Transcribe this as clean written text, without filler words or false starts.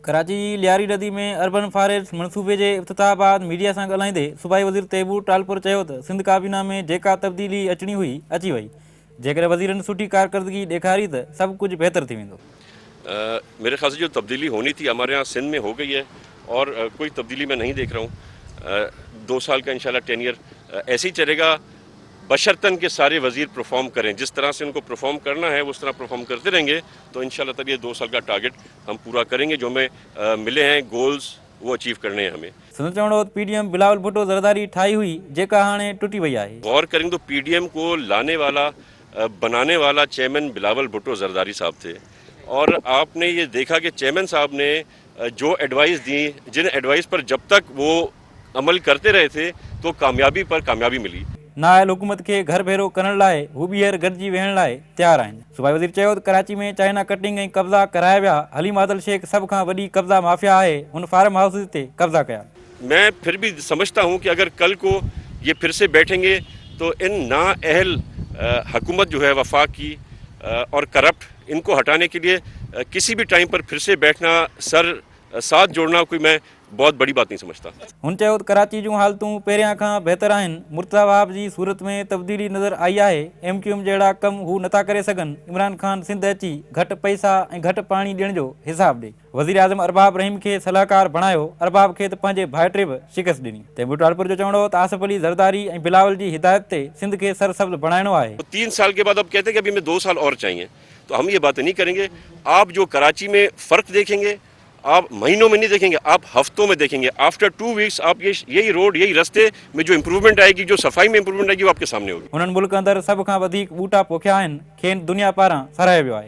कराची जी लियारी नदी में urban forest मनसूबे के इफ्तिताह बाद मीडिया से ॻाल्हाईंदे सूबाई वज़ीर तैमूर टालपुर चयो त सिंध काबीना में जेका तब्दीली अचणी हुई अची वई। जेकर वज़ीरनि सुठी कारकर्दगी ॾेखारी त सभु कुछ बेहतर थी वेंदो। मेरे ख्याल से जो तब्दीली होनी थी हमारे यहाँ सिंध में हो गई है और कोई तब्दीली मैं नहीं देख रहा हूँ। 2 साल का इंशाल्लाह टेनियर ऐसे ही चलेगा, बशर्तन के सारे वज़ीर परफॉर्म करें, जिस तरह से उनको परफॉर्म करना है उस तरह परफॉर्म करते रहेंगे तो इंशाल्लाह तब ये 2 साल का टारगेट हम पूरा करेंगे। जो हमें मिले हैं गोल्स वो अचीव करने हैं हमें। सिंध चवणो पीडीएम बिलावल भुट्टो ज़रदारी ठाही हुई जेका हाणे टुटी वई आहे। गौर करेंगे तो पीडीएम को लाने वाला बनाने वाला चेयरमैन बिलावल भुट्टो ज़रदारी साहब थे और आपने ये देखा कि चेयरमैन साहब ने जो एडवाइस दी, जिन एडवाइस पर जब तक वो अमल करते रहे थे तो कामयाबी पर कामयाबी मिली। नायल हुकूमत के घर भेरो करण लाइ हू ॿीहर गॾिजी वेहण लाइ तयार आहिनि। सूबाई वज़ीर चयो त कराची में चाइना कटिंग ऐं कब्ज़ा कराया विया। हलीम आदिल शेख सभ खां वॾी कब्ज़ा माफ़िया आहे, हुन फार्म हाउस ते कब्ज़ा कया। मैं फिर भी समझता हूँ कि अगर कल को ये फिर से बैठेंगे तो इन नाअहल हुकूमत जो है वफाक की और करप्ट, इनको हटाने के लिए किसी भी टाइम पर फिर से बैठना, साथ जोड़ना कोई मैं बहुत बड़ी बात नहीं समझता। हुन चयो त कराची जूं हालतूं पहिरियां खां बहितर आहिनि। मुर्तज़ा वहाब जी सूरत में तब्दीली नज़र आई आहे। MQM जहिड़ा कम हू नथा करे सघनि। इमरान ख़ान सिंध अची घटि पैसा ऐं घटि पाणी ॾियण जो हिसाब ॾे। वज़ीर आज़म अरबाब रहीम खे सलाहकार बणायो। अरबाब खे त पंहिंजे भाइटे बि शिकस्त ॾिनी। तैमूर टालपुर जो चवणो त आसिफ अली ज़रदारी ऐं बिलावल जी हिदायत ते सिंध खे सरसब्ज़ बणाइणो आहे। 3 साल के बाद अब कहते हैं कि अभी हमें 2 साल और चाहिए, तो हम ये बातें नहीं करेंगे। आप जो कराची में फ़र्क देखेंगे आप महीनों में नहीं देखेंगे, आप हफ्तों में देखेंगे। आफ्टर 2 वीक्स आप यही रोड, यही रास्ते में जो इम्प्रूवमेंट आएगी, जो सफाई में इम्प्रूवमेंट आएगी वो आपके सामने होगी। हुननि मुल्क अंदरि सभ खां वधीक ॿूटा पोखिया आहिनि, खेनि दुनिया पारां सराहियो वियो आहे।